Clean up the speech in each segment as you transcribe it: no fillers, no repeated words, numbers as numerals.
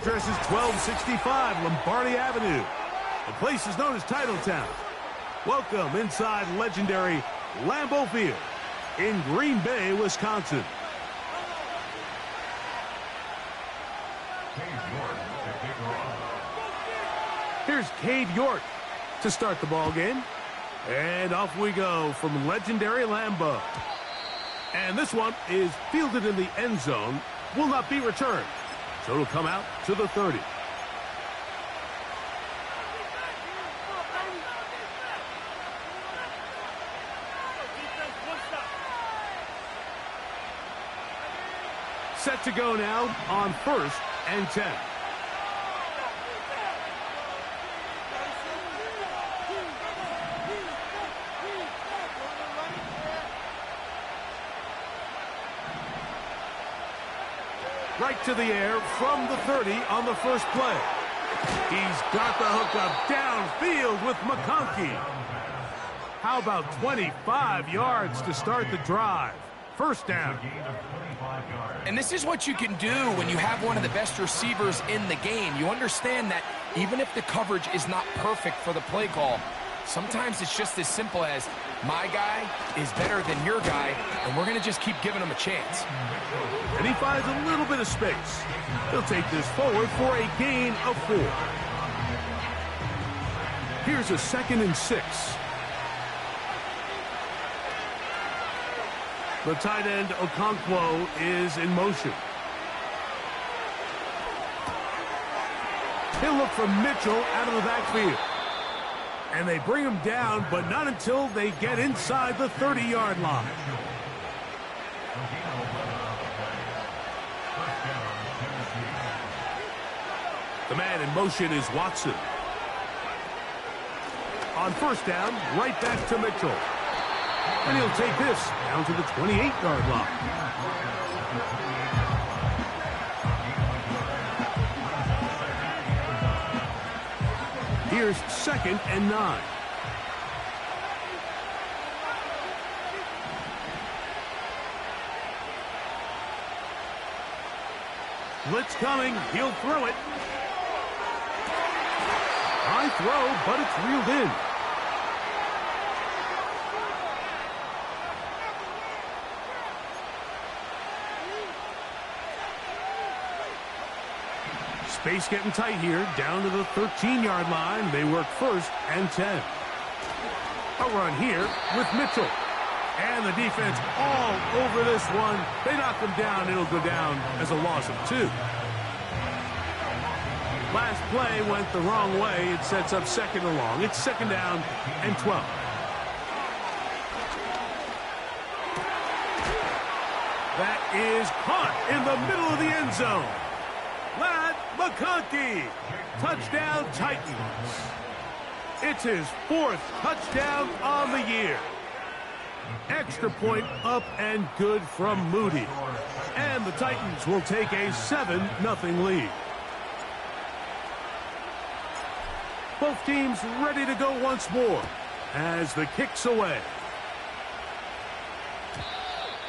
address is 1265 Lombardi Avenue. The place is known as Titletown. Welcome inside legendary Lambeau Field in Green Bay, Wisconsin. Here's Cade York to start the ball game. And off we go from legendary Lambeau. And this one is fielded in the end zone. Will not be returned. So it'll come out to the 30. Set to go now on 1st and 10. Right to the air from the 30 on the first play. He's got the hook up downfield with McConkey. How about 25 yards to start the drive? First down. And this is what you can do when you have one of the best receivers in the game. You understand that even if the coverage is not perfect for the play call, sometimes it's just as simple as my guy is better than your guy, and we're going to just keep giving him a chance. And he finds a little bit of space. He'll take this forward for a gain of 4. Here's a 2nd and 6. The tight end, Okonkwo, is in motion. He'll look for Mitchell out of the backfield. And they bring him down, but not until they get inside the 30-yard line. The man in motion is Watson. On first down, right back to Mitchell. And he'll take this down to the 28-yard line. Here's 2nd and 9. Blitz coming. He'll throw it. High throw, but it's reeled in. Space getting tight here, down to the 13-yard line. They work 1st and 10. A run here with Mitchell. And the defense all over this one. They knock him down. It'll go down as a loss of 2. Last play went the wrong way. It sets up 2nd and long. It's 2nd down and 12. That is caught in the middle of the end zone. McConkey, touchdown Titans. It's his 4th touchdown on the year. Extra point up and good from Moody. And the Titans will take a 7-0 lead. Both teams ready to go once more as the kick's away.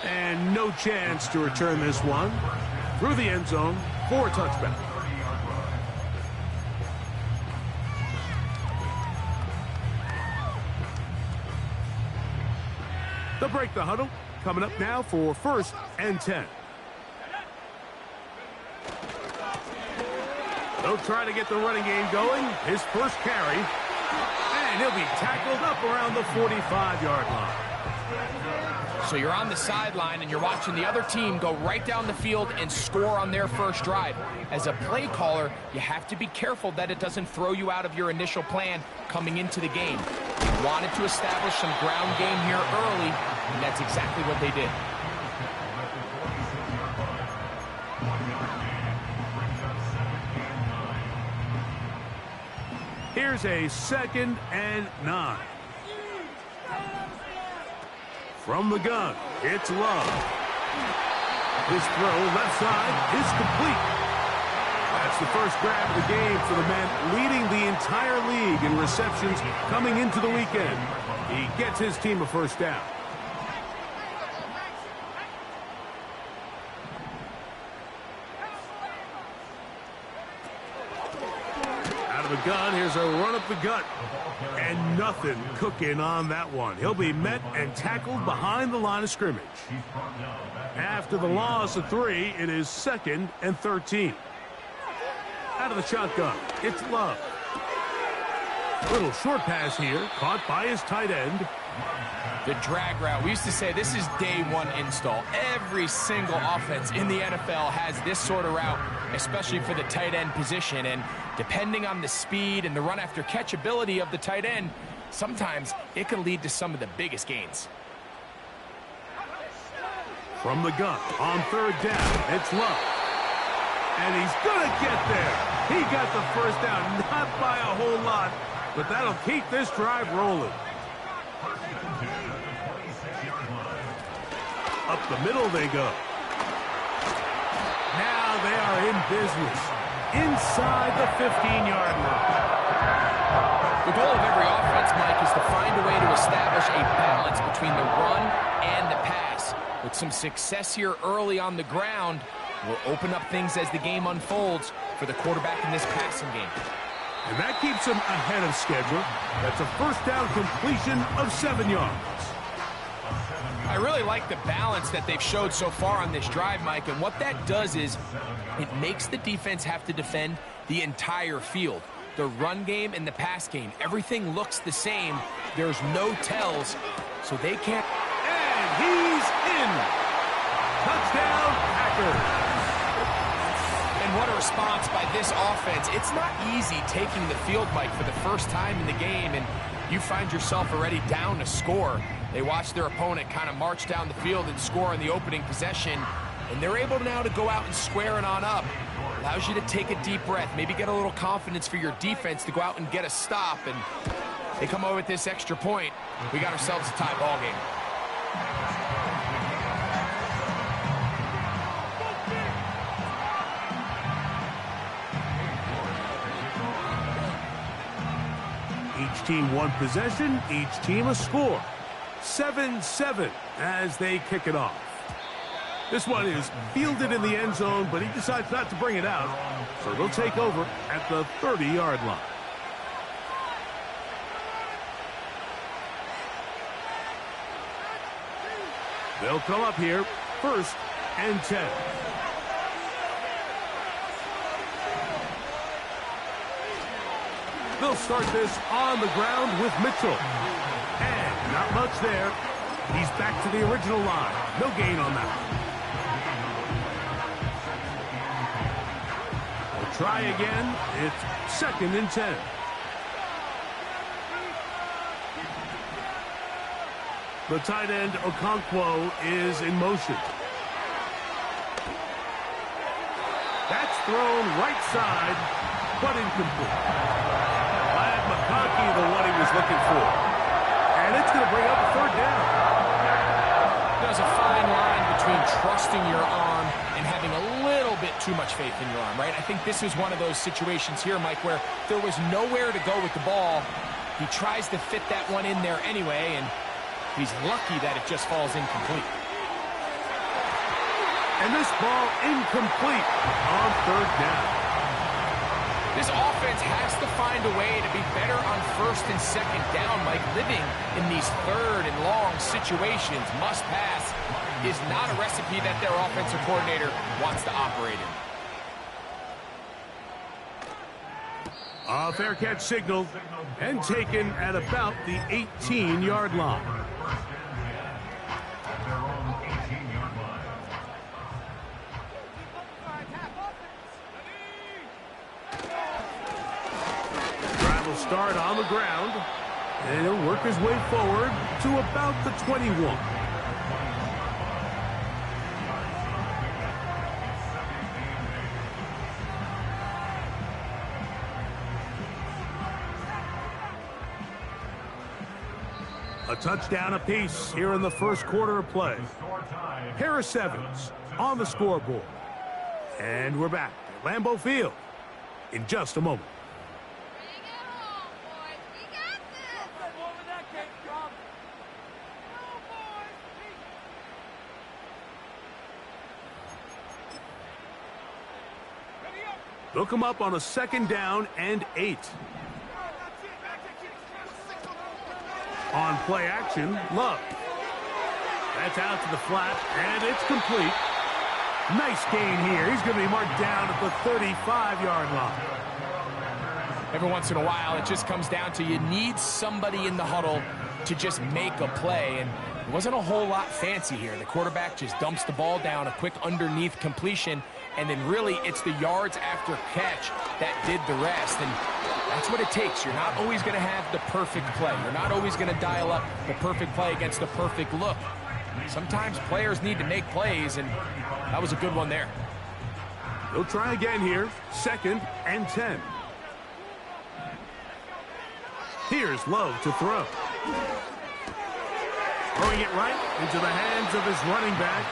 And no chance to return this one. Through the end zone for a touchback. They'll break the huddle. Coming up now for 1st and 10. They'll try to get the running game going. His first carry. And he'll be tackled up around the 45-yard line. So you're on the sideline and you're watching the other team go right down the field and score on their first drive. As a play caller, you have to be careful that it doesn't throw you out of your initial plan coming into the game. You wanted to establish some ground game here early, and that's exactly what they did. Here's a 2nd and 9. From the gun, it's Love. His throw left side is complete. That's the first grab of the game for the man leading the entire league in receptions coming into the weekend. He gets his team a first down. of the gun. Here's a run up the gut. And nothing cooking on that one. He'll be met and tackled behind the line of scrimmage. After the loss of 3, it is 2nd and 13. Out of the shotgun, it's Love. Little short pass here, caught by his tight end. The drag route. We used to say this is day one install. Every single offense in the NFL has this sort of route, especially for the tight end position. And depending on the speed and the run after catch ability of the tight end, sometimes it can lead to some of the biggest gains. From the gun on 3rd down, it's Love. And he's going to get there. He got the first down, not by a whole lot, but that'll keep this drive rolling. Up the middle they go. Now they are in business. Inside the 15-yard line. The goal of every offense, Mike, is to find a way to establish a balance between the run and the pass. With some success here early on the ground, will open up things as the game unfolds for the quarterback in this passing game. And that keeps him ahead of schedule. That's a first down completion of 7 yards. I really like the balance that they've showed so far on this drive, Mike, and what that does is it makes the defense have to defend the entire field. The run game and the pass game, everything looks the same. There's no tells, so they can't. And he's in. Touchdown, Packers. And what a response by this offense. It's not easy taking the field, Mike, for the first time in the game, and you find yourself already down a score. They watch their opponent kind of march down the field and score in the opening possession, and they're able now to go out and square it on up. Allows you to take a deep breath, maybe get a little confidence for your defense to go out and get a stop, and they come over with this extra point. We got ourselves a tie ball game. Each team one possession, each team a score. 7-7 as they kick it off. This one is fielded in the end zone, but he decides not to bring it out. So they'll take over at the 30-yard line. They'll come up here, 1st and 10. They'll start this on the ground with Mitchell. And not much there. He's back to the original line. No gain on that. They'll try again. It's 2nd and 10. The tight end, Okonkwo, is in motion. That's thrown right side, but incomplete. McConkey, the one he was looking for. And it's going to bring up a 3rd down. There's a fine line between trusting your arm and having a little bit too much faith in your arm, right? I think this is one of those situations here, Mike, where there was nowhere to go with the ball. He tries to fit that one in there anyway, and he's lucky that it just falls incomplete. And this ball incomplete on 3rd down. This offense has to find a way to be better on 1st and 2nd down, Mike. Living in these 3rd and long situations, must pass, is not a recipe that their offensive coordinator wants to operate in. A fair catch signaled and taken at about the 18-yard line. Start on the ground, and he'll work his way forward to about the 21. A touchdown apiece here in the first quarter of play. Harris Evans on the scoreboard. And we're back at Lambeau Field in just a moment. They'll come up on a 2nd down and 8. On play action, Love. That's out to the flat, and it's complete. Nice gain here. He's going to be marked down at the 35-yard line. Every once in a while, it just comes down to you need somebody in the huddle to just make a play, and it wasn't a whole lot fancy here. The quarterback just dumps the ball down, a quick underneath completion, and then really it's the yards after catch that did the rest, and that's what it takes. You're not always going to have the perfect play. You're not always going to dial up the perfect play against the perfect look. Sometimes players need to make plays, and that was a good one there. They'll try again here, 2nd and 10. Here's Love to throw. Throwing it right into the hands of his running back.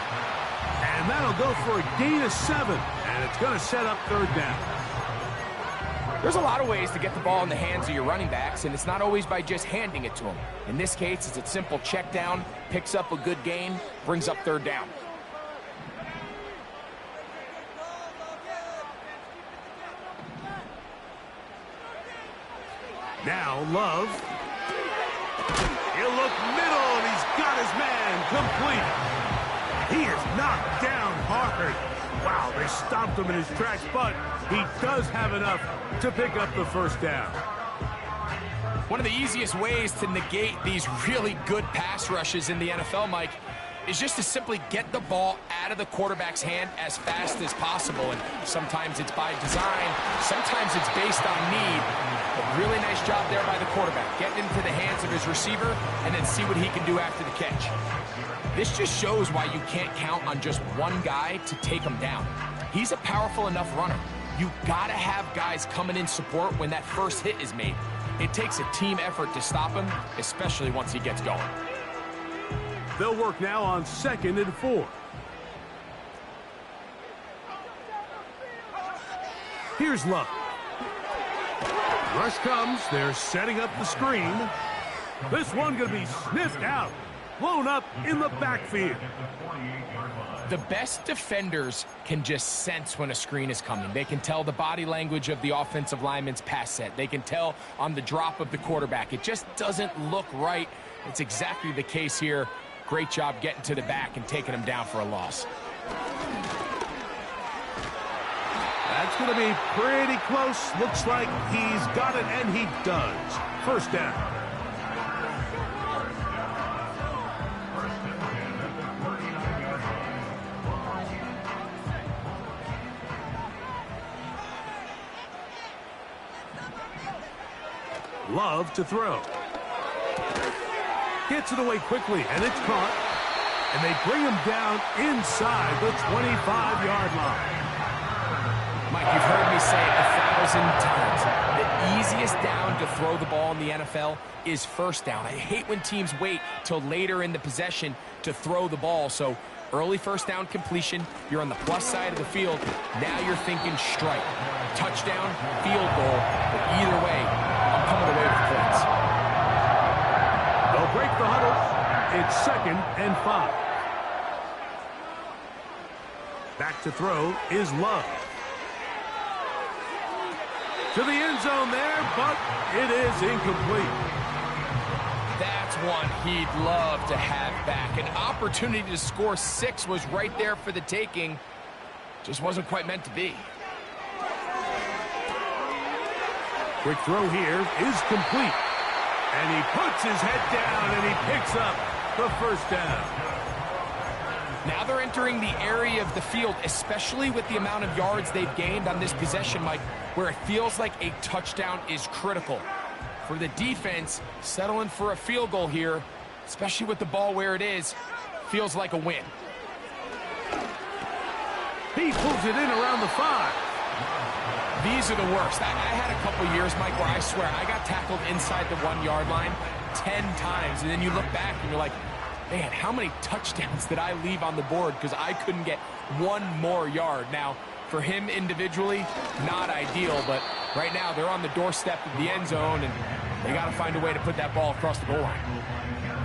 And that'll go for a gain of 7. And it's going to set up 3rd down. There's a lot of ways to get the ball in the hands of your running backs, and it's not always by just handing it to them. In this case, it's a simple check down, picks up a good gain, brings up 3rd down. Now Love. He'll look middle, and he's got his man complete. He is knocked down hard. Wow, they stopped him in his tracks, but he does have enough to pick up the 1st down. One of the easiest ways to negate these really good pass rushes in the NFL, Mike, is just to simply get the ball out of the quarterback's hand as fast as possible. And sometimes it's by design, sometimes it's based on need. But really nice job there by the quarterback, getting into the hands of his receiver and then see what he can do after the catch. This just shows why you can't count on just one guy to take him down. He's a powerful enough runner. You gotta have guys coming in support when that first hit is made. It takes a team effort to stop him, especially once he gets going. They'll work now on 2nd and 4. Here's Love. Rush comes. They're setting up the screen. This one going to be sniffed out. Blown up in the backfield. The best defenders can just sense when a screen is coming. They can tell the body language of the offensive lineman's pass set. They can tell on the drop of the quarterback. It just doesn't look right. It's exactly the case here. Great job getting to the back and taking him down for a loss. That's going to be pretty close. Looks like he's got it, and he does. 1st down. Love to throw. Gets it away quickly, and it's caught. And they bring him down inside the 25-yard line. Mike, you've heard me say it 1,000 times. The easiest down to throw the ball in the NFL is 1st down. I hate when teams wait till later in the possession to throw the ball. So early 1st down completion, you're on the plus side of the field. Now you're thinking strike. Touchdown, field goal. But either way, I'm coming away with points. They'll break the huddle. It's 2nd and 5. Back to throw is Love. To the end zone there, but it is incomplete. That's one he'd love to have back. An opportunity to score 6 was right there for the taking. Just wasn't quite meant to be. Quick throw here is complete. And he puts his head down and he picks up the 1st down. Now they're entering the area of the field, especially with the amount of yards they've gained on this possession, Mike, where it feels like a touchdown is critical. For the defense, settling for a field goal here, especially with the ball where it is, feels like a win. He pulls it in around the 5. These are the worst. I had a couple years, Mike, where I swear I got tackled inside the 1-yard line 10 times, and then you look back and you're like, man, how many touchdowns did I leave on the board because I couldn't get one more yard? Now, for him individually, not ideal, but right now they're on the doorstep of the end zone, and they got to find a way to put that ball across the goal line.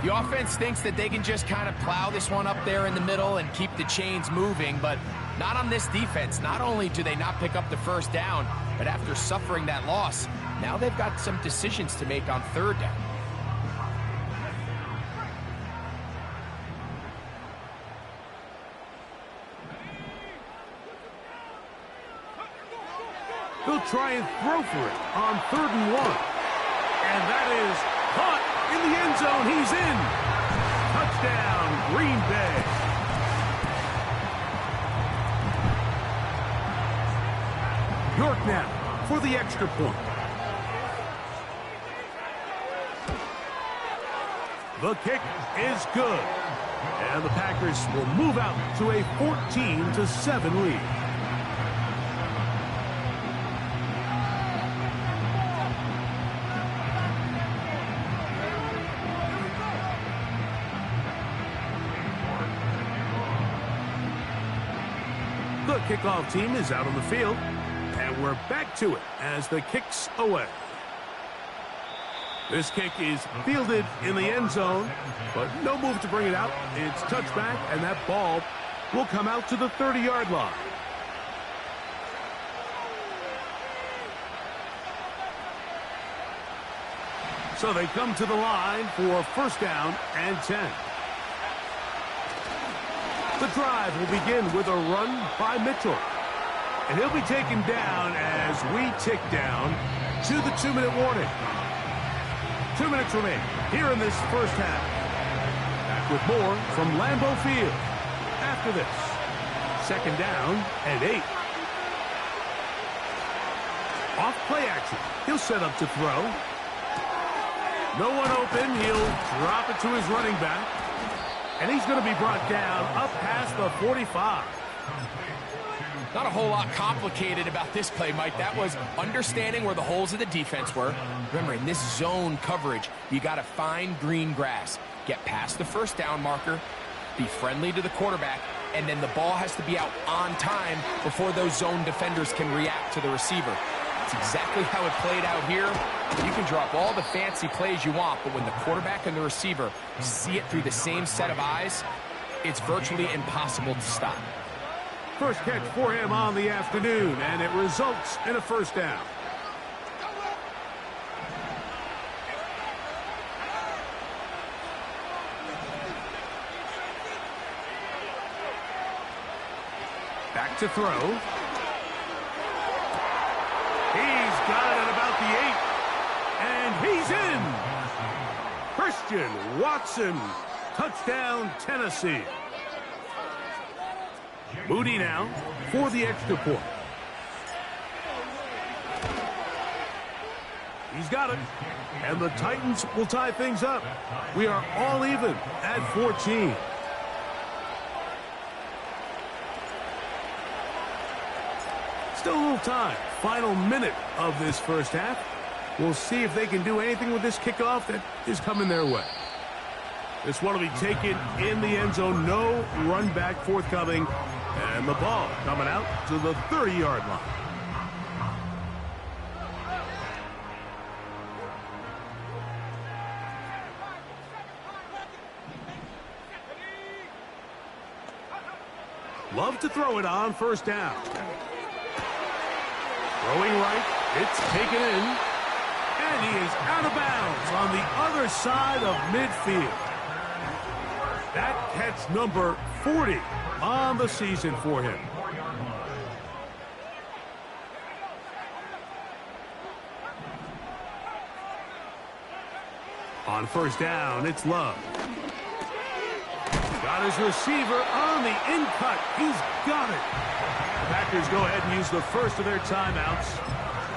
The offense thinks that they can just kind of plow this one up there in the middle and keep the chains moving, but not on this defense. Not only do they not pick up the first down, but after suffering that loss, now they've got some decisions to make on third down. They'll try and throw for it on 3rd and 1. And that is caught in the end zone. He's in. Touchdown, Green Bay. York now for the extra point. The kick is good. And the Packers will move out to a 14-7 lead. The kickoff team is out on the field, and we're back to it as the kick's away. This kick is fielded in the end zone, but no move to bring it out. It's touchback, and that ball will come out to the 30-yard line. So they come to the line for 1st down and 10. The drive will begin with a run by Mitchell. And he'll be taken down as we tick down to the 2-minute warning. 2 minutes remain here in this first half. Back with more from Lambeau Field. After this, 2nd down and 8. Off play action. He'll set up to throw. No one open. He'll drop it to his running back. And he's going to be brought down up past the 45. Not a whole lot complicated about this play, Mike. That was understanding where the holes of the defense were. Remember, in this zone coverage, you got to find green grass. Get past the 1st down marker, be friendly to the quarterback, and then the ball has to be out on time before those zone defenders can react to the receiver. That's exactly how it played out here. You can drop all the fancy plays you want, but when the quarterback and the receiver see it through the same set of eyes, it's virtually impossible to stop. First catch for him on the afternoon, and it results in a 1st down. Back to throw. He's got it at about the 8. And he's in. Christian Watson. Touchdown, Tennessee. Moody now for the extra point. He's got it. And the Titans will tie things up. We are all even at 14. Still a little time. Final minute of this first half. We'll see if they can do anything with this kickoff that is coming their way. This one will be taken in the end zone. No run back forthcoming. And the ball coming out to the 30-yard line. Love to throw it on 1st down. Throwing right, it's taken in. And he is out of bounds on the other side of midfield. That catch number 40 on the season for him. On 1st down, it's Love. Got his receiver on the in-cut. He's got it. The Packers go ahead and use the first of their timeouts.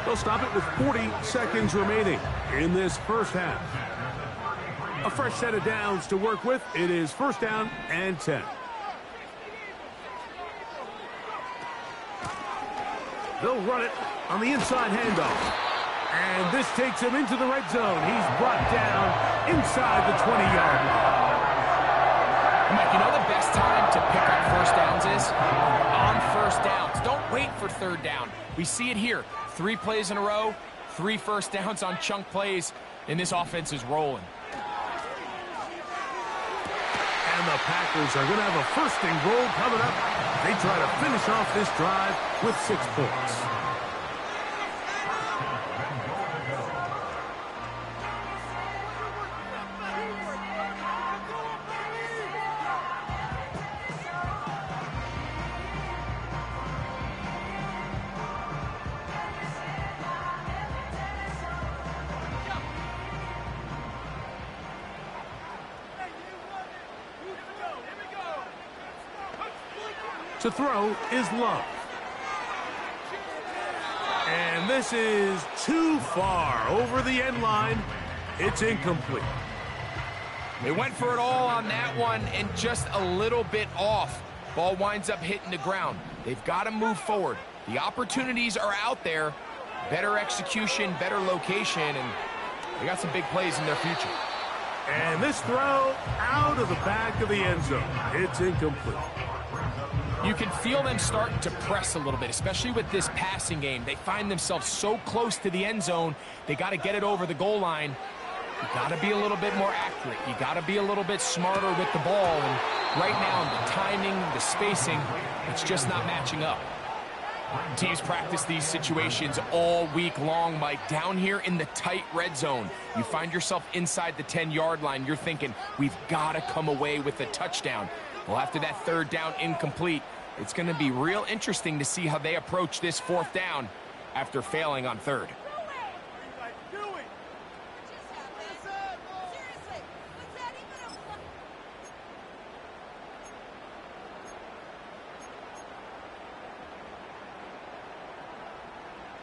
They'll stop it with 40 seconds remaining in this first half. A fresh set of downs to work with. It is 1st down and 10. They'll run it on the inside handoff. And this takes him into the red zone. He's brought down inside the 20-yard line. Mike, you know the best time to pick up 1st downs is? On 1st downs. Don't wait for 3rd down. We see it here. 3 plays in a row, 3 1st downs on chunk plays, and this offense is rolling. The Packers are going to have a first and goal coming up. They try to finish off this drive with 6 points. To throw is Love. And this is too far over the end line. It's incomplete. They went for it all on that one and just a little bit off. Ball winds up hitting the ground. They've got to move forward. The opportunities are out there. Better execution, better location, and they got some big plays in their future. And this throw out of the back of the end zone. It's incomplete. You can feel them starting to press a little bit, especially with this passing game. They find themselves so close to the end zone, they got to get it over the goal line. You got to be a little bit more accurate. You got to be a little bit smarter with the ball. And right now, the timing, the spacing, it's just not matching up. Teams practice these situations all week long, Mike. Down here in the tight red zone, you find yourself inside the 10-yard line. You're thinking, we've got to come away with a touchdown. Well, after that third down incomplete, it's going to be real interesting to see how they approach this fourth down after failing on third.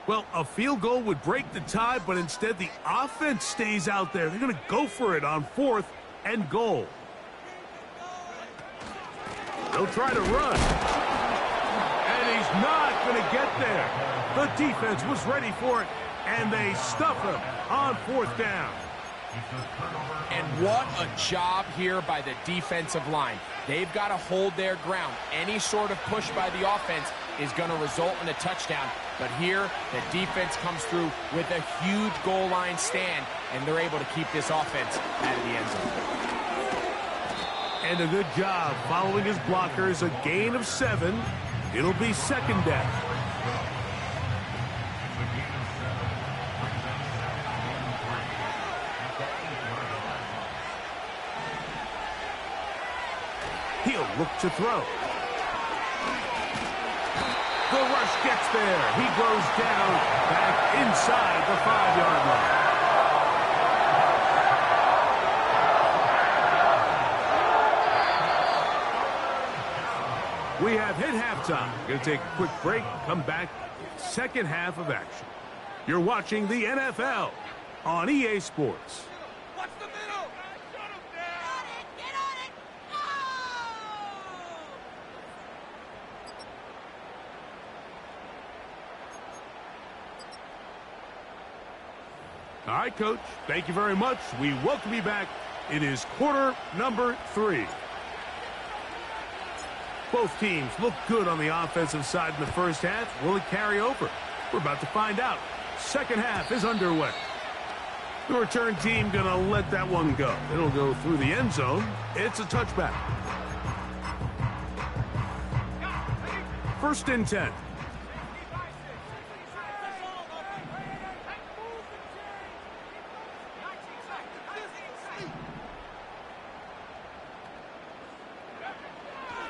Well, a field goal would break the tie, but instead the offense stays out there. They're going to go for it on 4th and goal. They'll try to run. And he's not going to get there. The defense was ready for it, and they stuff him on 4th down. And what a job here by the defensive line. They've got to hold their ground. Any sort of push by the offense is going to result in a touchdown. But here, the defense comes through with a huge goal line stand, and they're able to keep this offense out of the end zone. And a good job following his blockers. A gain of 7. It'll be 2nd down. He'll look to throw. The rush gets there. He goes down back inside the 5-yard line. We have hit halftime. Going to take a quick break. Come back. Second half of action. You're watching the NFL on EA Sports. Watch the middle. Shut him down. Get on it. All right, Coach. Thank you very much. We welcome you back. It is quarter number 3. Both teams look good on the offensive side in the first half. Will it carry over? We're about to find out. Second half is underway. The return team going to let that one go. It'll go through the end zone. It's a touchback. 1st and 10.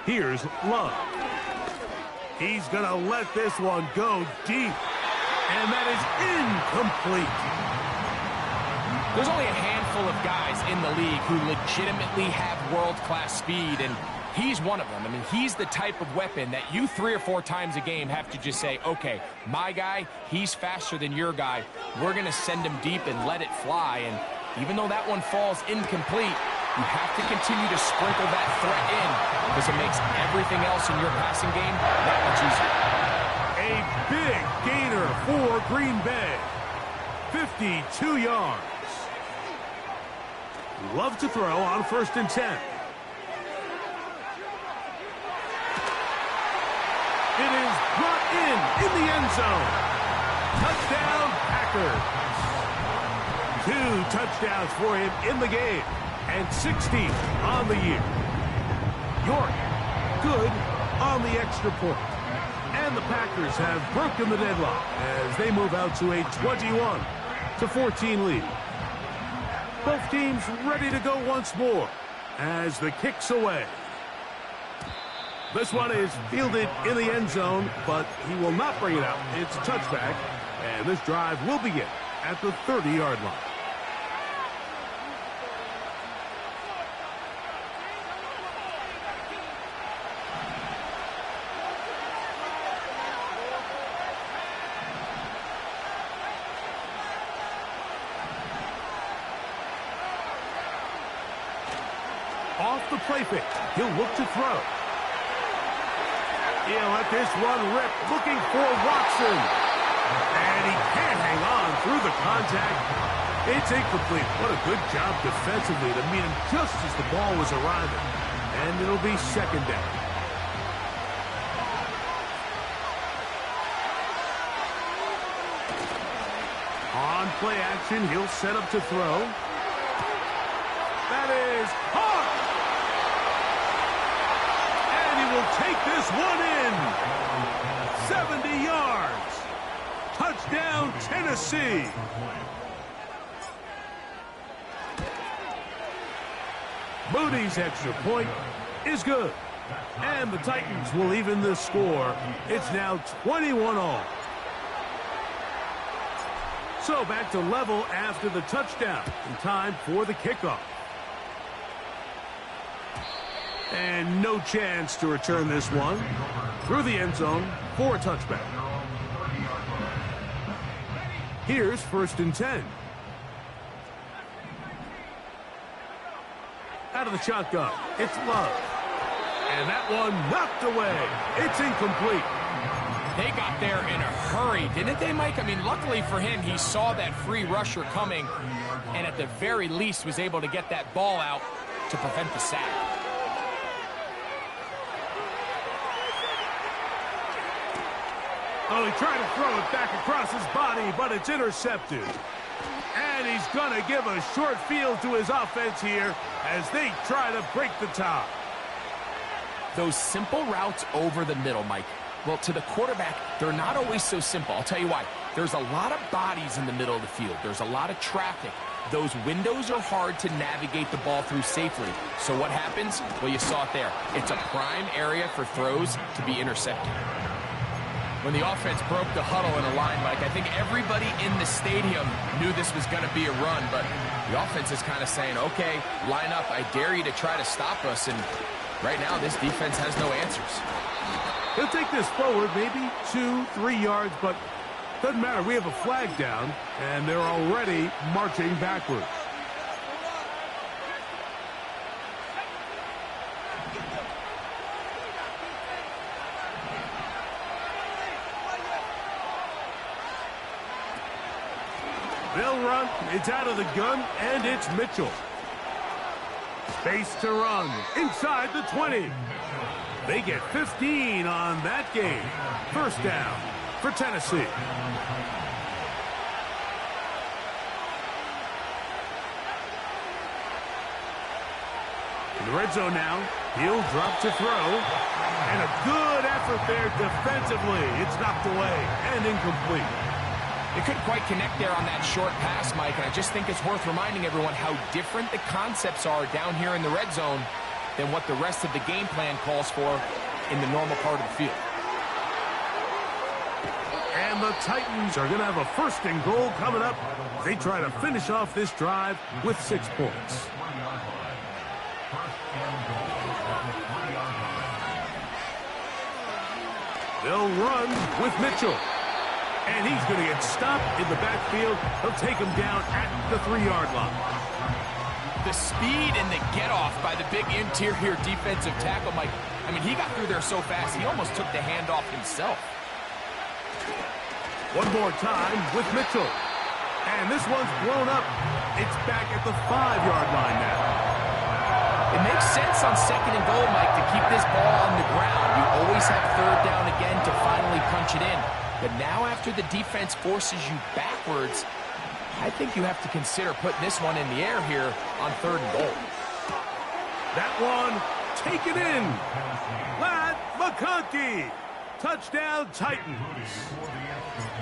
Here's Love. He's going to let this one go deep. And that is incomplete. There's only a handful of guys in the league who legitimately have world-class speed, and he's one of them. I mean, he's the type of weapon that you 3 or 4 times a game have to just say, okay, my guy, he's faster than your guy. We're going to send him deep and let it fly. And even though that one falls incomplete, you have to continue to sprinkle that threat in because it makes everything else in your passing game that much easier. A big gainer for Green Bay. 52 yards. Love to throw on 1st and 10. It is brought in the end zone. Touchdown, Packers. 2 touchdowns for him in the game. And 16 on the year. York. Good on the extra point. And the Packers have broken the deadlock as they move out to a 21-14 lead. Both teams ready to go once more as the kick's away. This one is fielded in the end zone, but he will not bring it out. It's a touchback, and this drive will begin at the 30-yard line. Off the play fake, he'll look to throw. He'll let this one rip, looking for Watson. And he can't hang on through the contact. It's incomplete. What a good job defensively to meet him just as the ball was arriving. And it'll be second down. On play action, he'll set up to throw. That is hard. And he will take this one in. 70 yards. Touchdown, Tennessee. Moody's extra point is good. And the Titans will even the score. It's now 21-all. So back to level after the touchdown. In time for the kickoff. And no chance to return this one. Through the end zone for a touchback. Here's 1st and 10. Out of the shotgun, it's Love. And that one knocked away. It's incomplete. They got there in a hurry, didn't they, Mike? I mean, luckily for him, he saw that free rusher coming and at the very least was able to get that ball out to prevent the sack. Oh, he tried to throw it back across his body, but it's intercepted. And he's going to give a short field to his offense here as they try to break the tie. Those simple routes over the middle, Mike. Well, to the quarterback, they're not always so simple. I'll tell you why. There's a lot of bodies in the middle of the field. There's a lot of traffic. Those windows are hard to navigate the ball through safely. So what happens? Well, you saw it there. It's a prime area for throws to be intercepted. When the offense broke the huddle in a line, Mike, I think everybody in the stadium knew this was going to be a run, but the offense is kind of saying, okay, line up. I dare you to try to stop us, and right now this defense has no answers. He'll take this forward, maybe 2-3 yards, but doesn't matter. We have a flag down, and they're already marching backwards. They'll run. It's out of the gun, and it's Mitchell. Space to run inside the 20. They get 15 on that game. First down for Tennessee. In the red zone now, he'll drop to throw. And a good effort there defensively. It's knocked away and incomplete. They couldn't quite connect there on that short pass, Mike, and I just think it's worth reminding everyone how different the concepts are down here in the red zone than what the rest of the game plan calls for in the normal part of the field. And the Titans are going to have a 1st and goal coming up. They try to finish off this drive with 6 points. They'll run with Mitchell. And he's going to get stopped in the backfield. He'll take him down at the 3-yard line. The speed and the get-off by the big interior defensive tackle, Mike. I mean, he got through there so fast, he almost took the handoff himself. One more time with Mitchell. And this one's blown up. It's back at the 5-yard line now. It makes sense on 2nd and goal, Mike, to keep this ball on the ground. You always have 3rd down again to finally punch it in. But now after the defense forces you backwards, I think you have to consider putting this one in the air here on 3rd and goal. That one taken in. Matt McConkey. Touchdown, Titans.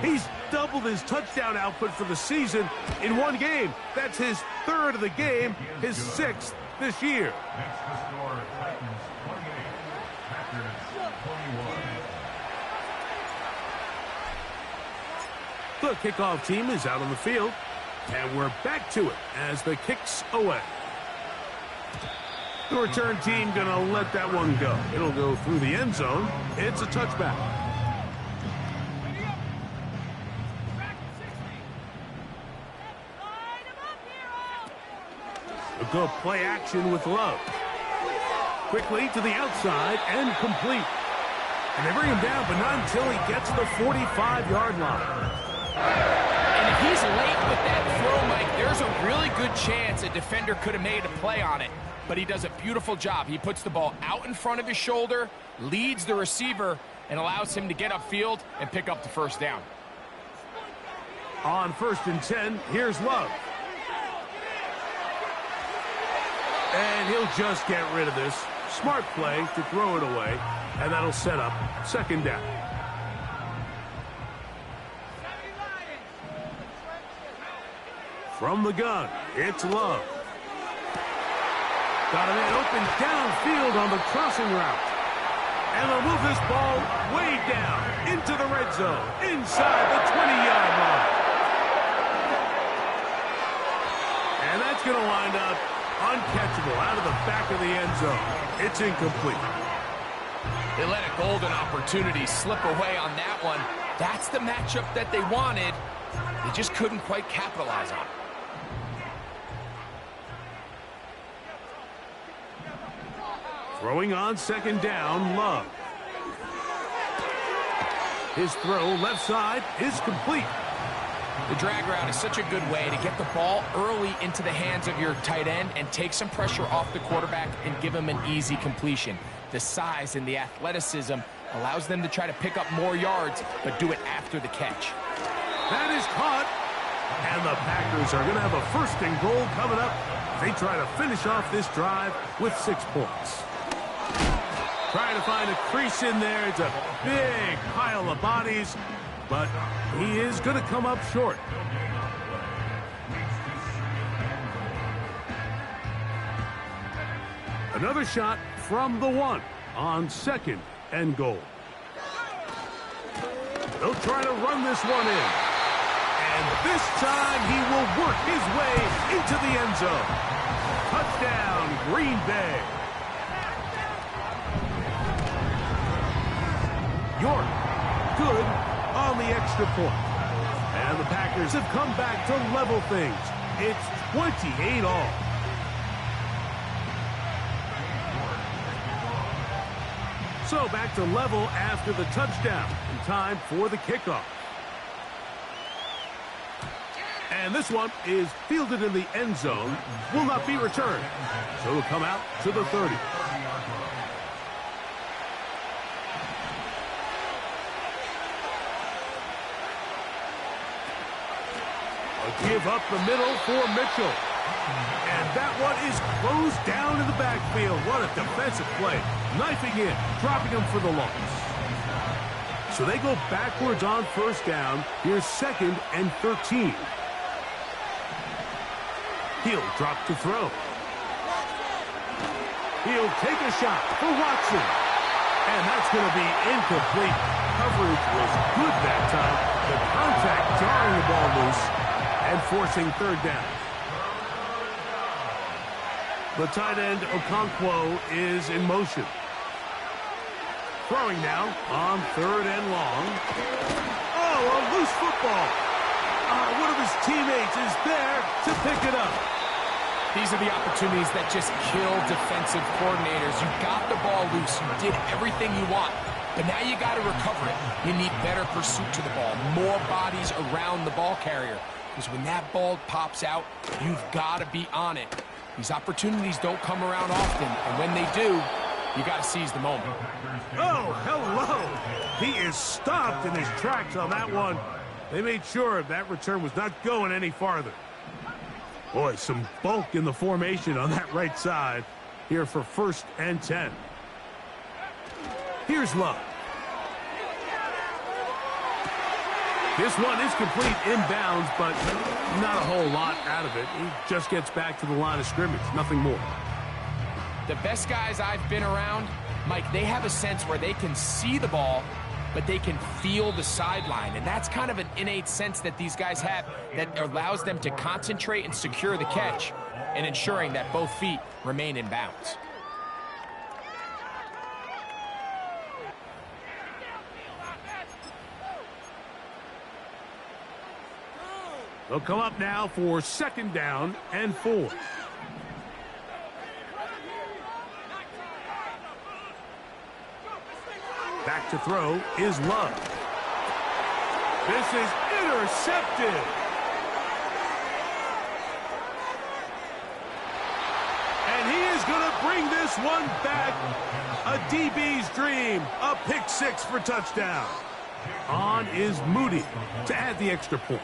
He's doubled his touchdown output for the season in one game. That's his third of the game, his sixth this year. The kickoff team is out on the field, and we're back to it as the kick's away. The return team going to let that one go. It'll go through the end zone. It's a touchback. A good play action with Love. Quickly to the outside and complete. And they bring him down, but not until he gets to the 45-yard line. And if he's late with that throw, Mike, there's a really good chance a defender could have made a play on it. But he does a beautiful job. He puts the ball out in front of his shoulder, leads the receiver, and allows him to get upfield and pick up the first down. On 1st and 10, here's Love. And he'll just get rid of this. Smart play to throw it away, and that'll set up 2nd down. From the gun, it's Love. Got a man open downfield on the crossing route. And they'll move this ball way down into the red zone, inside the 20-yard line. And that's going to wind up uncatchable out of the back of the end zone. It's incomplete. They let a golden opportunity slip away on that one. That's the matchup that they wanted. They just couldn't quite capitalize on it. Throwing on 2nd down, Love. His throw left side is complete. The drag route is such a good way to get the ball early into the hands of your tight end and take some pressure off the quarterback and give him an easy completion. The size and the athleticism allows them to try to pick up more yards, but do it after the catch. That is caught. And the Packers are going to have a 1st and goal coming up. They try to finish off this drive with 6 points. Trying to find a crease in there. It's a big pile of bodies, but he is going to come up short. Another shot from the 1 on 2nd and goal. They'll try to run this one in. And this time he will work his way into the end zone. Touchdown, Green Bay. York, good on the extra point. And the Packers have come back to level things. It's 28 all. So back to level after the touchdown. In time for the kickoff. And this one is fielded in the end zone. Will not be returned. So it'll come out to the 30. A give up the middle for Mitchell. And that one is closed down in the backfield. What a defensive play. Knifing in, dropping him for the loss. So they go backwards on 1st down. Here's 2nd and 13. He'll drop to throw. He'll take a shot for Watson. And that's going to be incomplete. Coverage was good that time. The contact jarring the ball loose and forcing 3rd down. The tight end, Okonkwo, is in motion. Throwing now on 3rd and long. Oh, a loose football. One of his teammates is there to pick it up. These are the opportunities that just kill defensive coordinators. You got the ball loose. You did everything you want. But now you got to recover it. You need better pursuit to the ball. More bodies around the ball carrier. Because when that ball pops out, you've got to be on it. These opportunities don't come around often. And when they do, you got to seize the moment. Oh, hello. He is stopped in his tracks on that one. They made sure that return was not going any farther. Boy, some bulk in the formation on that right side. here for 1st and 10. Here's Love. This one is complete inbounds, but not a whole lot out of it. He just gets back to the line of scrimmage, nothing more. The best guys I've been around, Mike, they have a sense where they can see the ball, but they can feel the sideline. And that's kind of an innate sense that these guys have that allows them to concentrate and secure the catch and ensuring that both feet remain in bounds. They'll come up now for 2nd down and 4. Back to throw is Love. This is intercepted. And he is going to bring this one back. A DB's dream. A pick 6 for touchdown. On is Moody to add the extra point.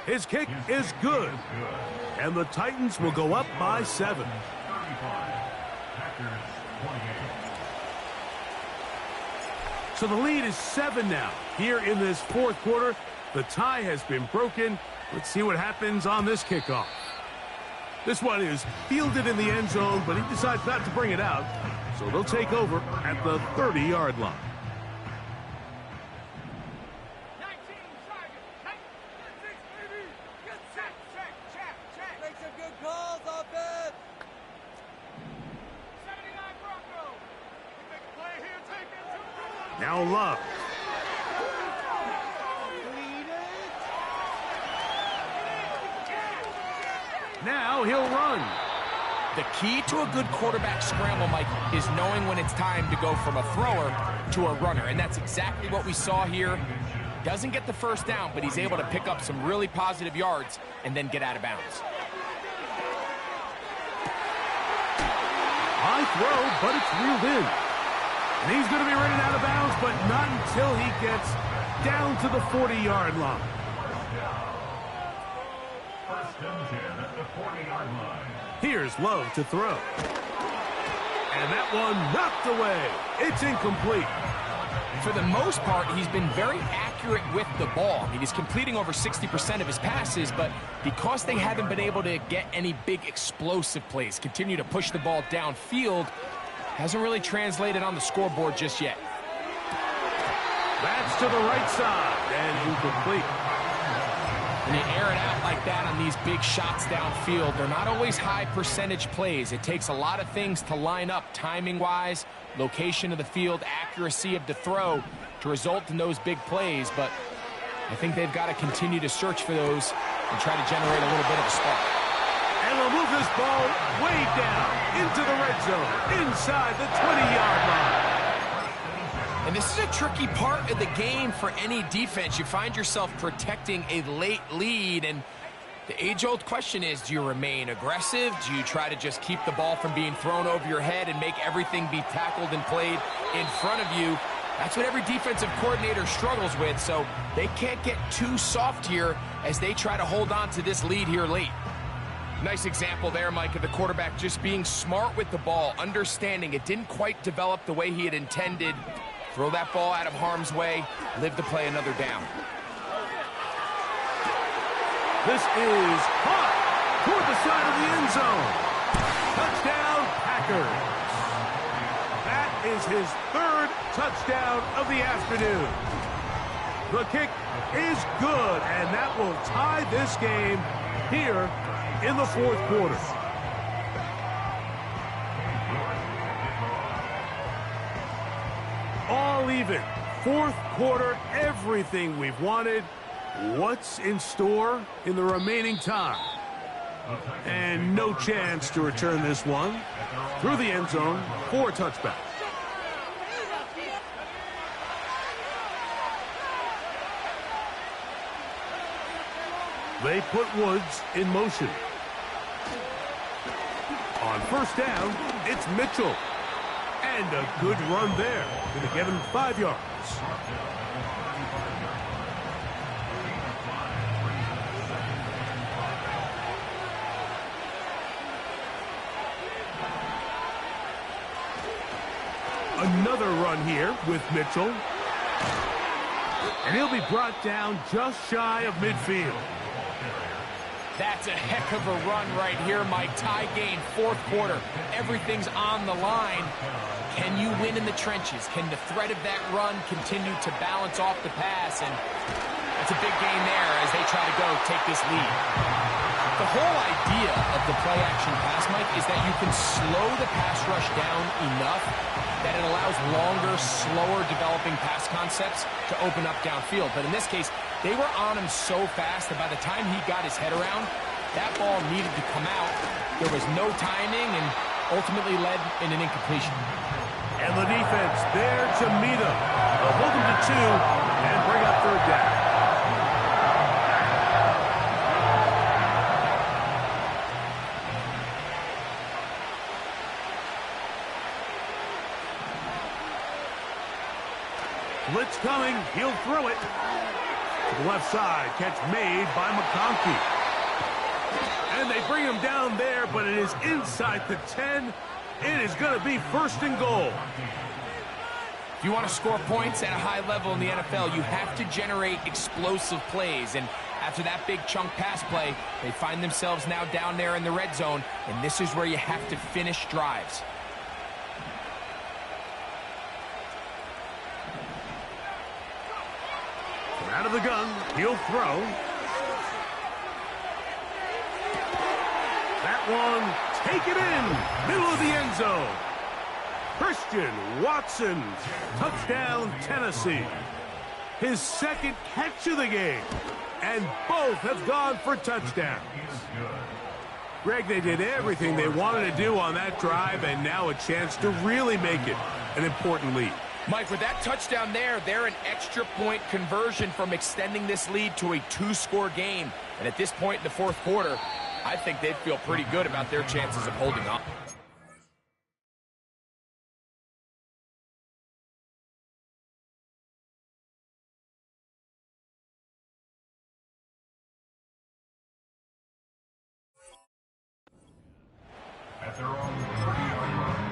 His kick is good. And the Titans will go up by 7. So the lead is 7 now. Here in this 4th quarter, the tie has been broken. Let's see what happens on this kickoff. This one is fielded in the end zone, but he decides not to bring it out. So they'll take over at the 30-yard line. Now Love. Now he'll run. The key to a good quarterback scramble, Mike, is knowing when it's time to go from a thrower to a runner. And that's exactly what we saw here. Doesn't get the first down, but he's able to pick up some really positive yards and then get out of bounds. High throw, but it's reeled in. And he's going to be running out of bounds, but not until he gets down to the 40-yard line. 1st and 10 at the 40-yard line. Here's Love to throw. And that one knocked away. It's incomplete. For the most part, he's been very accurate with the ball. I mean, he's completing over 60% of his passes, but because they haven't been able to get any big explosive plays, continue to push the ball downfield, hasn't really translated on the scoreboard just yet. That's to the right side and incomplete. When you air it out like that on these big shots downfield, they're not always high percentage plays. It takes a lot of things to line up timing-wise, location of the field, accuracy of the throw to result in those big plays. But I think they've got to continue to search for those and try to generate a little bit of a spark. And they'll move this ball way down into the red zone, inside the 20-yard line. And this is a tricky part of the game for any defense. You find yourself protecting a late lead, and the age-old question is, do you remain aggressive? Do you try to just keep the ball from being thrown over your head and make everything be tackled and played in front of you? That's what every defensive coordinator struggles with, so they can't get too soft here as they try to hold on to this lead here late. Nice example there, Mike, of the quarterback just being smart with the ball, understanding it didn't quite develop the way he had intended. Throw that ball out of harm's way, live to play another down. This is hot toward the side of the end zone. Touchdown, Packers. That is his 3rd touchdown of the afternoon. The kick is good, and that will tie this game here in the 4th quarter. All even. 4th quarter, everything we've wanted. What's in store in the remaining time? And no chance to return this one through the end zone for a touchback. They put Woods in motion. On 1st down, it's Mitchell. And a good run there. Going to get him 5 yards. Another run here with Mitchell. And he'll be brought down just shy of midfield. That's a heck of a run right here, Mike. Tie game, fourth quarter. Everything's on the line. Can you win in the trenches? Can the threat of that run continue to balance off the pass? And that's a big gain there as they try to go take this lead. The whole idea of the play-action pass, Mike, is that you can slow the pass rush down enough that it allows longer, slower developing pass concepts to open up downfield. But in this case, they were on him so fast that by the time he got his head around, that ball needed to come out. There was no timing and ultimately led in an incompletion. And the defense there to meet him. They'll hold him to 2 and bring up third down. Blitz coming. He'll throw it. To the left side. Catch made by McConkey. And they bring him down there, but it is inside the 10. It is going to be first and goal. If you want to score points at a high level in the NFL, you have to generate explosive plays. And after that big chunk pass play, they find themselves now down there in the red zone. And this is where you have to finish drives. Out of the gun, he'll throw. That one, take it in, middle of the end zone. Christian Watson, touchdown Tennessee. His second catch of the game, and both have gone for touchdowns. Greg, they did everything they wanted to do on that drive, and now a chance to really make it an important lead. Mike, with that touchdown there, they're an extra point conversion from extending this lead to a 2-score game. And at this point in the fourth quarter, I think they'd feel pretty good about their chances of holding on. At their own 30-yard line.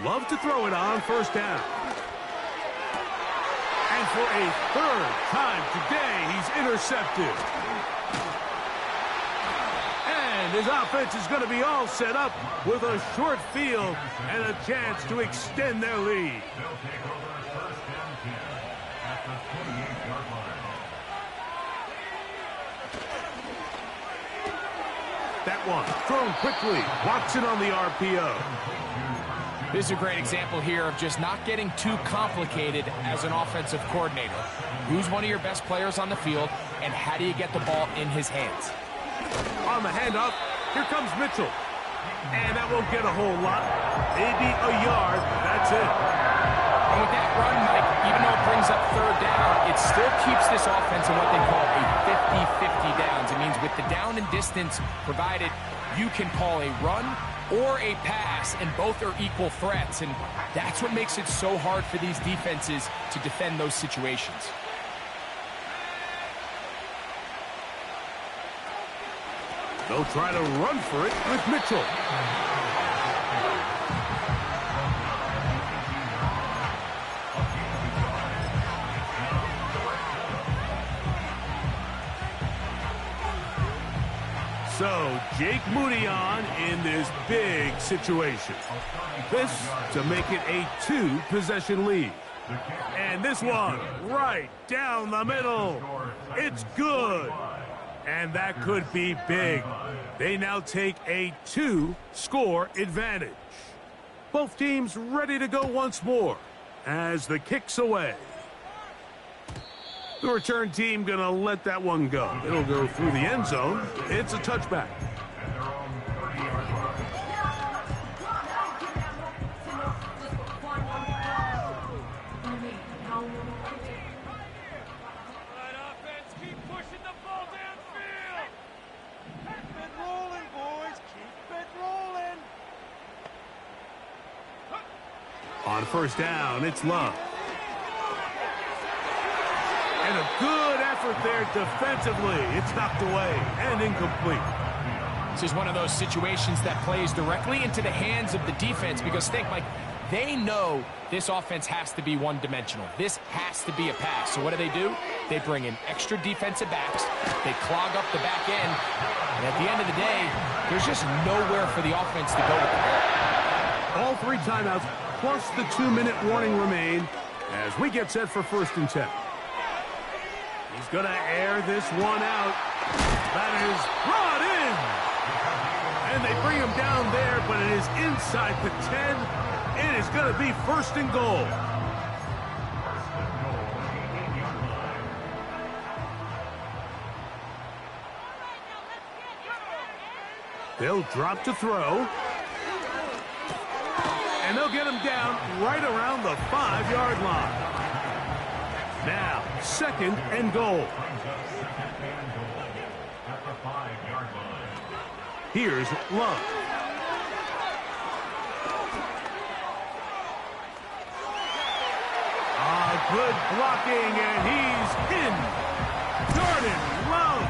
Love to throw it on first down. And for a third time today, he's intercepted. And his offense is going to be all set up with a short field and a chance to extend their lead. They'll take over first and 10 at the 28-yard line. That one thrown quickly. Watson on the RPO. This is a great example here of just not getting too complicated as an offensive coordinator. Who's one of your best players on the field, and how do you get the ball in his hands? On the handoff, here comes Mitchell. And that won't get a whole lot. Maybe a yard. That's it. And with that run, Mike, even though it brings up third down, it still keeps this offense in what they call a 50-50 downs. It means with the down and distance provided, you can call a run or a pass, and both are equal threats. And that's what makes it so hard for these defenses to defend those situations. They'll try to run for it with Mitchell. So, Jake Moody on in this big situation. This to make it a 2-possession lead. And this one right down the middle. It's good. And that could be big. They now take a 2-score advantage. Both teams ready to go once more as the kick's away. The return team going to let that one go. It'll go through the end zone. It's a touchback. On first down, it's Love. And a good effort there defensively. It's knocked away and incomplete. This is one of those situations that plays directly into the hands of the defense because think, Mike, they know this offense has to be one-dimensional. This has to be a pass. So what do? They bring in extra defensive backs. They clog up the back end. And at the end of the day, there's just nowhere for the offense to go with the ball. All 3 timeouts plus the 2-minute warning remain as we get set for 1st and 10. He's going to air this one out. That is brought in. And they bring him down there, but it is inside the 10. It is going to be 1st and goal. They'll drop to throw. And they'll get him down right around the 5-yard line. Now, 2nd and goal. Here's Love. Good blocking, and he's in. Jordan Love.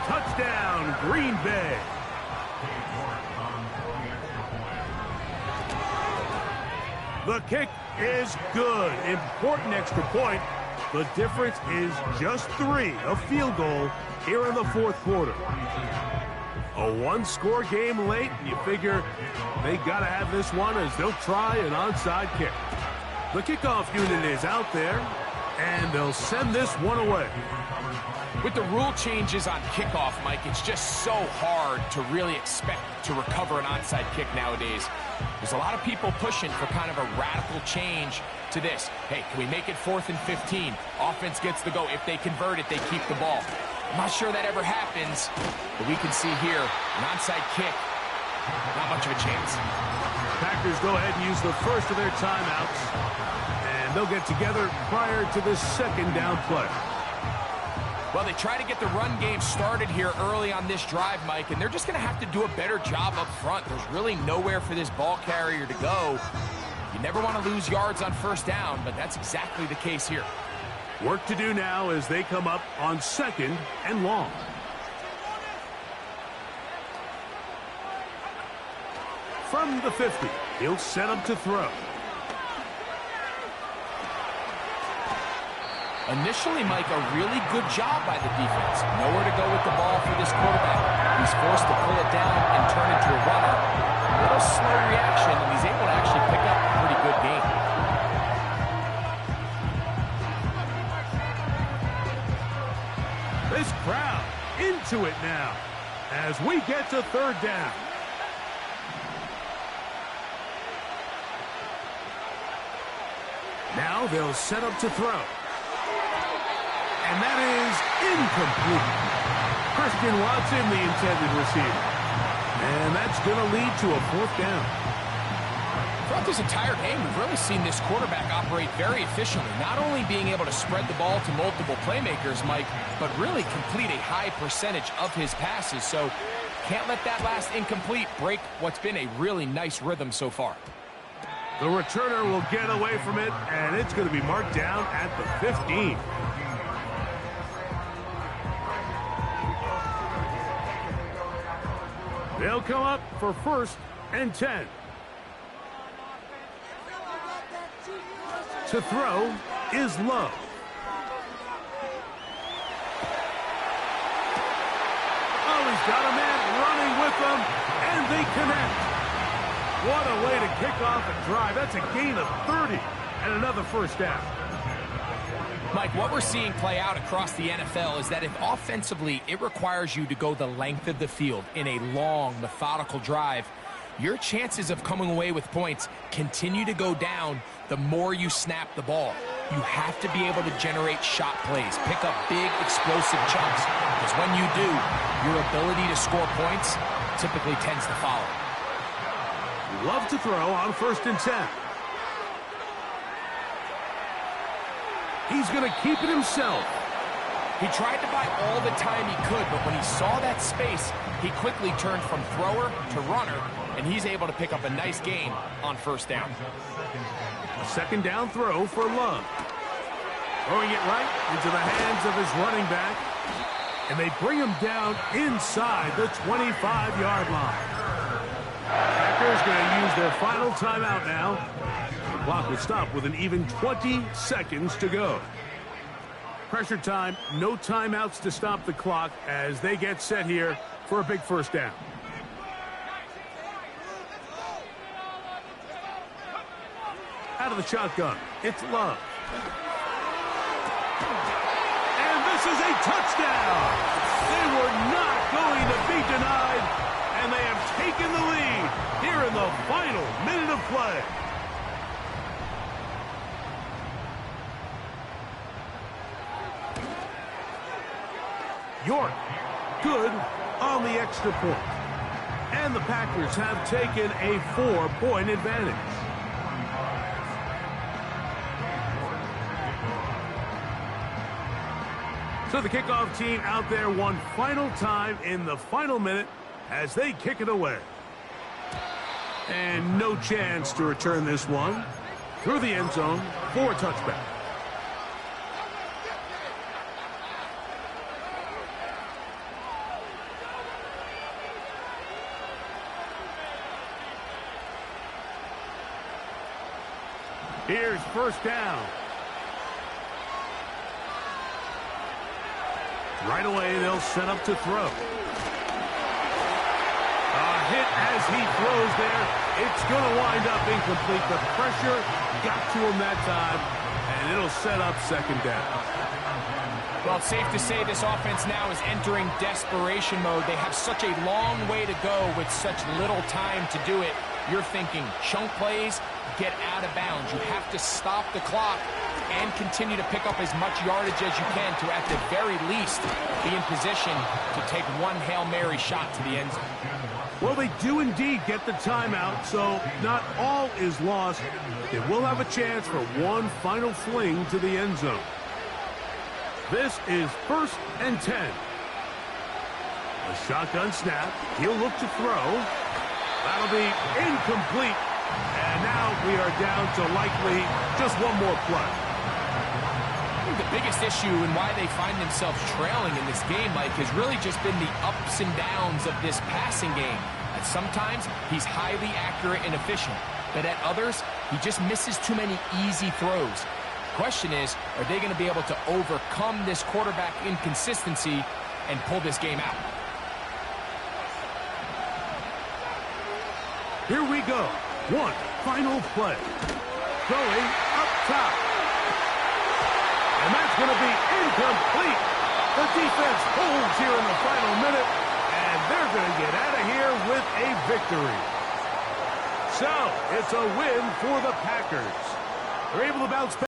Touchdown, Green Bay. The kick is good. Important extra point. The difference is just 3, a field goal here in the 4th quarter. A 1-score game late, and you figure they got to have this one as they'll try an onside kick. The kickoff unit is out there, and they'll send this one away. With the rule changes on kickoff, Mike, it's just so hard to really expect to recover an onside kick nowadays. There's a lot of people pushing for kind of a radical change to this. Hey, can we make it 4th and 15? Offense gets the go. If they convert it, they keep the ball. I'm not sure that ever happens, but we can see here, an onside kick, not much of a chance. Packers go ahead and use the first of their timeouts, and they'll get together prior to this 2nd down play. Well, they try to get the run game started here early on this drive, Mike, and they're just going to have to do a better job up front. There's really nowhere for this ball carrier to go. You never want to lose yards on 1st down, but that's exactly the case here. Work to do now as they come up on 2nd and long. From the 50, he'll set up to throw. Initially, Mike, a really good job by the defense. Nowhere to go with the ball for this quarterback. He's forced to pull it down and turn into a runner. A little slow reaction, and he's able to actually pick up a pretty good game. This crowd into it now as we get to 3rd down. Now they'll set up to throw. And that is incomplete. Christian Watson, the intended receiver. And that's going to lead to a 4th down. Throughout this entire game, we've really seen this quarterback operate very efficiently, not only being able to spread the ball to multiple playmakers, Mike, but really complete a high percentage of his passes. So can't let that last incomplete break what's been a really nice rhythm so far. The returner will get away from it, and it's going to be marked down at the 15. They'll come up for 1st and 10. To throw is Love. Oh, he's got a man running with them, and they connect. What a way to kick off a drive. That's a gain of 30 and another 1st down. Mike, what we're seeing play out across the NFL is that if offensively it requires you to go the length of the field in a long, methodical drive, your chances of coming away with points continue to go down the more you snap the ball. You have to be able to generate shot plays, pick up big, explosive chunks, because when you do, your ability to score points typically tends to follow. Love to throw on 1st and 10. He's going to keep it himself. He tried to buy all the time he could, but when he saw that space, he quickly turned from thrower to runner, and he's able to pick up a nice gain on 1st down. A 2nd down throw for Love. Throwing it right into the hands of his running back. And they bring him down inside the 25-yard line. Packers going to use their final timeout now. The clock will stop with an even 20 seconds to go. Pressure time, no timeouts to stop the clock as they get set here for a big first down. Out of the shotgun, it's Love. And this is a touchdown. They were not going to be denied, and they have taken the lead here in the final minute of play. York, good on the extra point. And the Packers have taken a 4-point advantage. So the kickoff team out there one final time in the final minute as they kick it away. And no chance to return this one through the end zone for a touchback. Here's first down. Right away, they'll set up to throw. A hit as he throws there. It's going to wind up incomplete. The pressure got to him that time, and it'll set up second down. Well, it's safe to say this offense now is entering desperation mode. They have such a long way to go with such little time to do it. You're thinking chunk plays, get out of bounds. You have to stop the clock and continue to pick up as much yardage as you can to, at the very least, be in position to take one Hail Mary shot to the end zone. Well, they do indeed get the timeout, so not all is lost. They will have a chance for one final fling to the end zone. This is 1st and 10. A shotgun snap. He'll look to throw. That'll be incomplete. And now we are down to likely just one more play. The biggest issue and why they find themselves trailing in this game, Mike, has really just been the ups and downs of this passing game. And sometimes he's highly accurate and efficient, but at others, he just misses too many easy throws. The question is, are they going to be able to overcome this quarterback inconsistency and pull this game out? Here we go. One final play. Going up top. And that's going to be incomplete. The defense holds here in the final minute, and they're going to get out of here with a victory. So, it's a win for the Packers. They're able to bounce back.